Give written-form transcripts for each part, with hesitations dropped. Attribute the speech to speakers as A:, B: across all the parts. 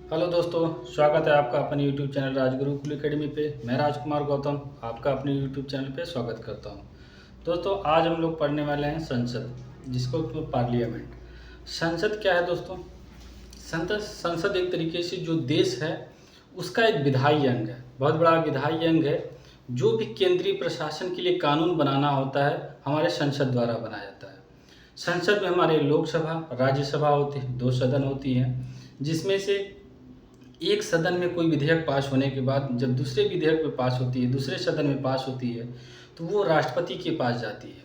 A: Hello दोस्तों, स्वागत है आपका अपने यूट्यूब चैनल राजगुरुकुल एकेडमी पे। मैं राजकुमार गौतम आपका अपने यूट्यूब चैनल पे स्वागत करता हूं। दोस्तों, आज हम लोग पढ़ने वाले हैं संसद, जिसको पार्लियामेंट। संसद क्या है दोस्तों? संसद एक तरीके से जो देश है उसका एक विधायी अंग है, बहुत बड़ा विधायी अंग है। जो भी केंद्रीय प्रशासन के लिए कानून बनाना होता है हमारे संसद द्वारा बनाया जाता है। संसद में हमारे लोकसभा, राज्यसभा होती है, दो सदन होती हैं, जिसमें से एक सदन में कोई विधेयक पास होने के बाद जब दूसरे विधेयक में पास होती है, दूसरे सदन में पास होती है, तो वो राष्ट्रपति के पास जाती है।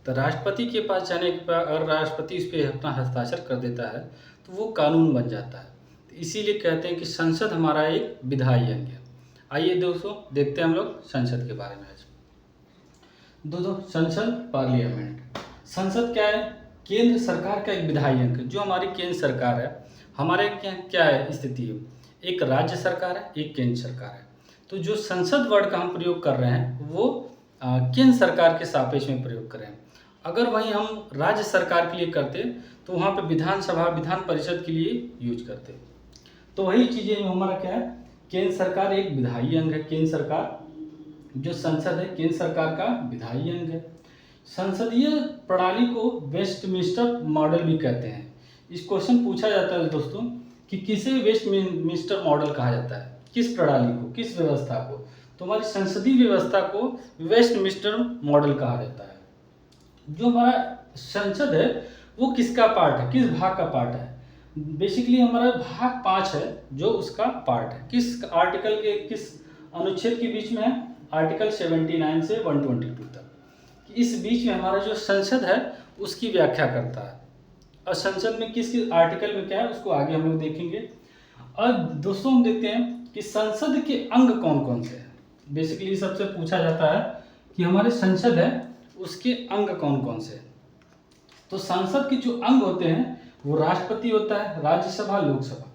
A: तो राष्ट्रपति के पास जाने के बाद अगर राष्ट्रपति इस पर अपना हस्ताक्षर कर देता है तो वो कानून बन जाता है। तो इसीलिए कहते हैं कि संसद हमारा एक विधायी अंग है। आइए दोस्तों, देखते हैं हम लोग संसद के बारे में आज। दोस्तों, संसद पार्लियामेंट, संसद क्या है? केंद्र सरकार का एक विधायी अंग, जो हमारी केंद्र सरकार है। हमारे क्या है स्थिति है? एक राज्य सरकार है, एक केंद्र सरकार है। तो जो संसद वर्ड का हम प्रयोग कर रहे हैं वो केंद्र सरकार के सापेक्ष में प्रयोग करें। अगर वहीं हम राज्य सरकार के लिए करते तो वहाँ पे विधानसभा, विधान परिषद के लिए यूज करते। तो वही चीज़ें हमारा क्या है, केंद्र सरकार एक विधायी अंग है। केंद्र सरकार, जो संसद है, केंद्र सरकार का विधायी अंग है। संसदीय प्रणाली को वेस्टमिंस्टर मॉडल भी कहते हैं। इस क्वेश्चन पूछा जाता है दोस्तों कि किसे वेस्टमिंस्टर मॉडल कहा जाता है, किस प्रणाली को, किस व्यवस्था को? तो हमारी संसदीय व्यवस्था को वेस्टमिंस्टर मॉडल कहा जाता है। जो हमारा संसद है वो किसका पार्ट है, किस भाग का पार्ट है? बेसिकली हमारा भाग 5 है जो उसका पार्ट है। किस आर्टिकल के, किस अनुच्छेद के बीच में है? आर्टिकल 79 से 122 तक। इस बीच में हमारा जो संसद है उसकी व्याख्या करता है। और संसद में किस किस आर्टिकल में क्या है उसको आगे हम लोग देखेंगे। और दोस्तों, हम देखते हैं कि संसद के अंग कौन कौन से हैं। बेसिकली सबसे पूछा जाता है कि हमारे संसद है उसके अंग कौन कौन से हैं। तो संसद के जो अंग होते हैं वो राष्ट्रपति होता है, राज्यसभा, लोकसभा।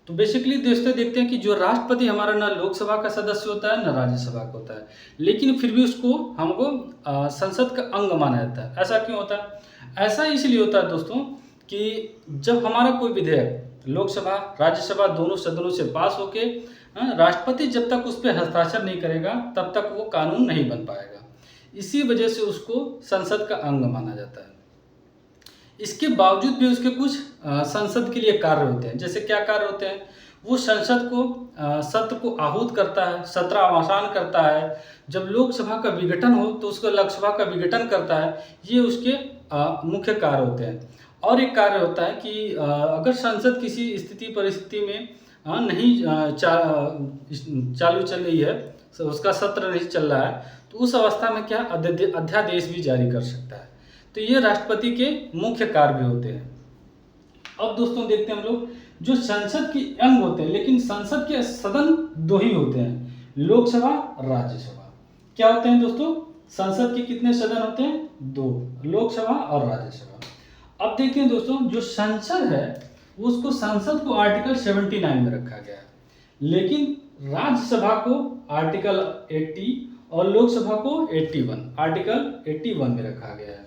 A: तो बेसिकली दोस्तों देखते हैं कि जो राष्ट्रपति हमारा ना लोकसभा का सदस्य होता है ना राज्यसभा का होता है, लेकिन फिर भी उसको हमको संसद का अंग माना जाता है। ऐसा क्यों होता है? ऐसा इसलिए होता है दोस्तों कि जब हमारा कोई विधेयक लोकसभा, राज्यसभा दोनों सदनों से पास होके राष्ट्रपति जब तक उस पर हस्ताक्षर नहीं करेगा तब तक वो कानून नहीं बन पाएगा। इसी वजह से उसको संसद का अंग माना जाता है। इसके बावजूद भी उसके कुछ संसद के लिए कार्य होते हैं। जैसे क्या कार्य होते हैं? वो संसद को सत्र को आहूत करता है, सत्र अवसान करता है। जब लोकसभा का विघटन हो तो उसको लोकसभा का विघटन करता है। ये उसके मुख्य कार्य होते हैं। और एक कार्य होता है कि अगर संसद किसी स्थिति परिस्थिति में नहीं चालू चल रही है, उसका सत्र नहीं चल रहा है, तो उस अवस्था में क्या अध्यादेश भी जारी कर सकता है। तो ये राष्ट्रपति के मुख्य कार्य भी होते हैं। अब दोस्तों देखते हैं हम लोग जो संसद के अंग होते हैं, लेकिन संसद के सदन दो ही होते हैं, लोकसभा, राज्यसभा। क्या होते हैं दोस्तों? संसद के कितने सदन होते हैं? दो, लोकसभा और राज्यसभा। अब देखते हैं दोस्तों, जो संसद है उसको, संसद को आर्टिकल 79 में रखा गया है, लेकिन राज्यसभा को आर्टिकल 80 और लोकसभा को 81, आर्टिकल 81 में रखा गया है।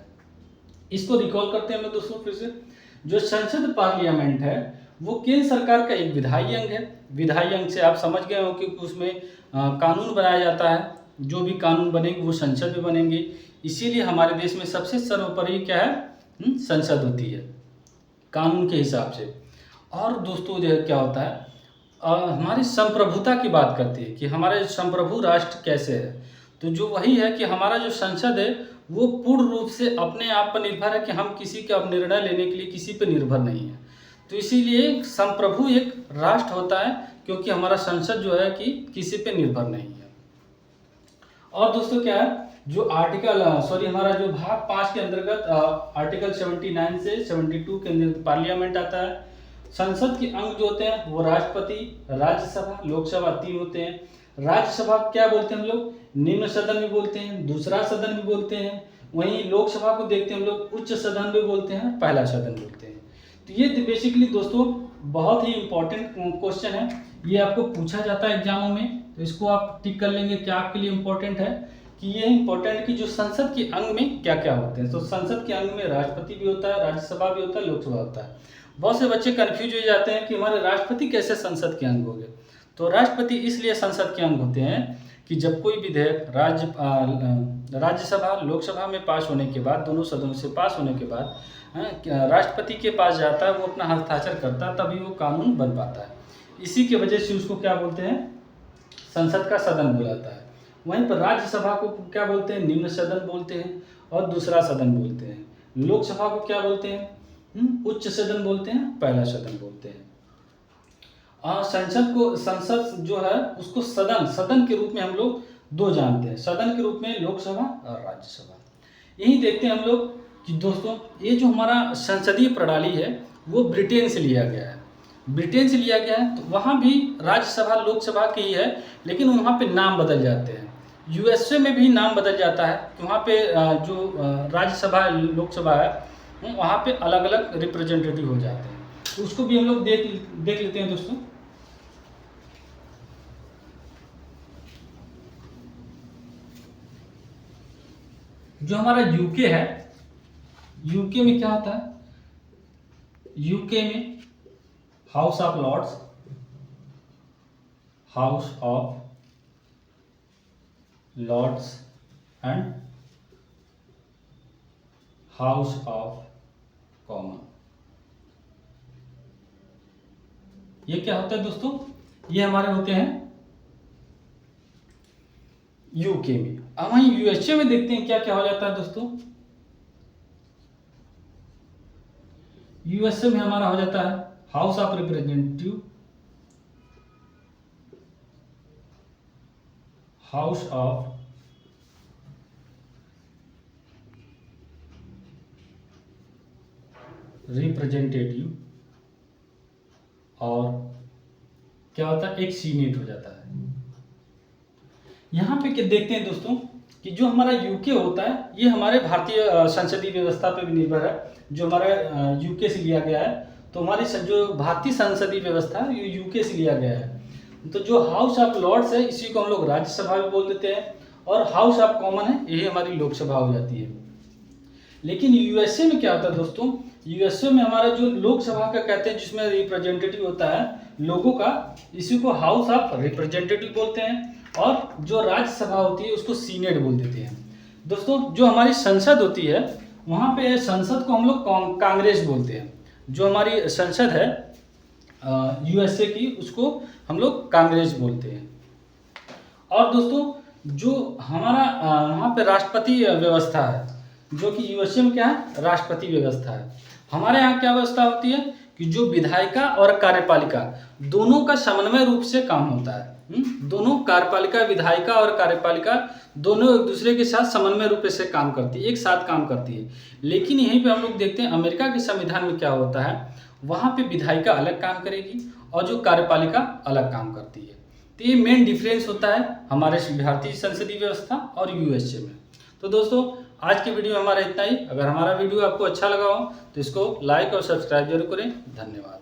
A: इसको रिकॉल करते हैं हम दोस्तों फिर से। जो संसद पार्लियामेंट है वो केंद्र सरकार का एक विधायी अंग है। विधायी अंग से आप समझ गए हो कि उसमें कानून बनाया जाता है। जो भी कानून बनेंगे वो संसद में बनेंगे। इसीलिए हमारे देश में सबसे सर्वोपरि क्या है? संसद होती है कानून के हिसाब से। और दोस्तों जो क्या होता है, हमारी संप्रभुता की बात करती है कि हमारे संप्रभु राष्ट्र कैसे है। तो जो वही है कि हमारा जो संसद है वो पूर्ण रूप से अपने आप पर निर्भर है कि हम किसी का निर्णय लेने के लिए किसी पर निर्भर नहीं है। तो इसीलिए संप्रभु एक राष्ट्र होता है, क्योंकि हमारा संसद जो है कि किसी पे निर्भर नहीं है। और दोस्तों क्या है, जो हमारा जो भाग 5 के अंतर्गत आर्टिकल 79 से 72 के अंदर पार्लियामेंट आता है। संसद के अंग जो होते हैं वो राष्ट्रपति, राज्यसभा, लोकसभा 3 होते हैं। राज्यसभा क्या बोलते हैं हम लोग? निम्न सदन भी बोलते हैं, दूसरा सदन भी बोलते हैं। वहीं लोकसभा को देखते हैं हम लोग उच्च सदन भी बोलते हैं, पहला सदन बोलते हैं। तो ये बेसिकली दोस्तों बहुत ही इंपॉर्टेंट क्वेश्चन है। ये आपको पूछा जाता है एग्जामों में, तो इसको आप टिक कर लेंगे क्या आपके लिए इंपॉर्टेंट है कि ये इंपॉर्टेंट कि जो संसद के अंग में क्या क्या होते हैं। तो संसद के अंग में राष्ट्रपति भी होता है, राज्यसभा भी होता है, लोकसभा होता है। बहुत से बच्चे कन्फ्यूज हो जाते हैं कि हमारे राष्ट्रपति कैसे संसद के अंग हो गए। तो राष्ट्रपति इसलिए संसद के अंग होते हैं कि जब कोई विधेयक राज्यसभा लोकसभा में पास होने के बाद, दोनों सदनों से पास होने के बाद राष्ट्रपति के पास जाता है, वो अपना हस्ताक्षर करता है, तभी वो कानून बन पाता है। इसी की वजह से उसको क्या बोलते हैं, संसद का सदन बुलाता है। वहीं पर राज्यसभा को क्या बोलते हैं, निम्न सदन बोलते हैं और दूसरा सदन बोलते हैं। लोकसभा को क्या बोलते हैं, उच्च सदन बोलते हैं, पहला सदन बोलते हैं। संसद जो है उसको सदन के रूप में हम लोग दो जानते हैं, सदन के रूप में लोकसभा और राज्यसभा। यही देखते हैं हम लोग कि दोस्तों ये जो हमारा संसदीय प्रणाली है वो ब्रिटेन से लिया गया है। तो वहाँ भी राज्यसभा लोकसभा की ही है, लेकिन वहाँ पे नाम बदल जाते हैं। यूएसए में भी नाम बदल जाता है कि वहाँ पे जो राज्यसभा लोकसभा है वहाँ पे अलग अलग रिप्रेजेंटेटिव हो जाते हैं। तो उसको भी हम लोग देख लेते हैं दोस्तों। जो हमारा यूके है, यूके में क्या होता है, यूके में House of Lords, House of Lords and House of Common. ये क्या होता है दोस्तों, ये हमारे होते हैं यूके में। अब वहीं यूएसए में देखते हैं क्या क्या हो जाता है दोस्तों। यूएसए में हमारा हो जाता है house of representative, house of representative, और क्या होता है, एक सीनेट हो जाता है। यहाँ पे क्या देखते हैं दोस्तों कि जो हमारा यूके होता है ये हमारे भारतीय संसदीय व्यवस्था पे भी निर्भर है। जो हमारा यूके से लिया गया है, तो हमारी जो भारतीय संसदीय व्यवस्था है ये यूके से लिया गया है। तो जो हाउस ऑफ लॉर्ड्स है इसी को हम लोग राज्यसभा भी बोल देते हैं, और हाउस ऑफ कॉमन है यही हमारी लोकसभा हो जाती है। लेकिन यूएसए में क्या होता है दोस्तों, यूएसए में हमारा जो लोकसभा का कहते हैं जिसमें रिप्रेजेंटेटिव होता है लोगों का, इसी को हाउस ऑफ रिप्रेजेंटेटिव बोलते हैं, और जो राज्यसभा होती है उसको सीनेट बोल देते हैं। दोस्तों जो हमारी संसद होती है वहाँ पे संसद को हम लोग कांग्रेस बोलते हैं। जो हमारी संसद है यूएसए की उसको हम लोग कांग्रेस बोलते हैं। और दोस्तों जो हमारा वहाँ पे राष्ट्रपति व्यवस्था है, जो कि यूएसए में क्या है, राष्ट्रपति व्यवस्था है। हमारे यहाँ क्या व्यवस्था होती है कि जो विधायिका और कार्यपालिका दोनों का समन्वय रूप से काम होता है। दोनों कार्यपालिका, विधायिका और कार्यपालिका दोनों एक दूसरे के साथ समन्वय रूप से काम करती है, एक साथ काम करती है। लेकिन यहीं पे हम लोग देखते हैं अमेरिका के संविधान में क्या होता है, वहाँ पे विधायिका अलग काम करेगी और जो कार्यपालिका अलग काम करती है। तो ये मेन डिफरेंस होता है हमारे भारतीय संसदीय व्यवस्था और यूएसए में। तो दोस्तों आज की वीडियो में हमारा इतना ही। अगर हमारा वीडियो आपको अच्छा लगा हो तो इसको लाइक और सब्सक्राइब जरूर करें। धन्यवाद।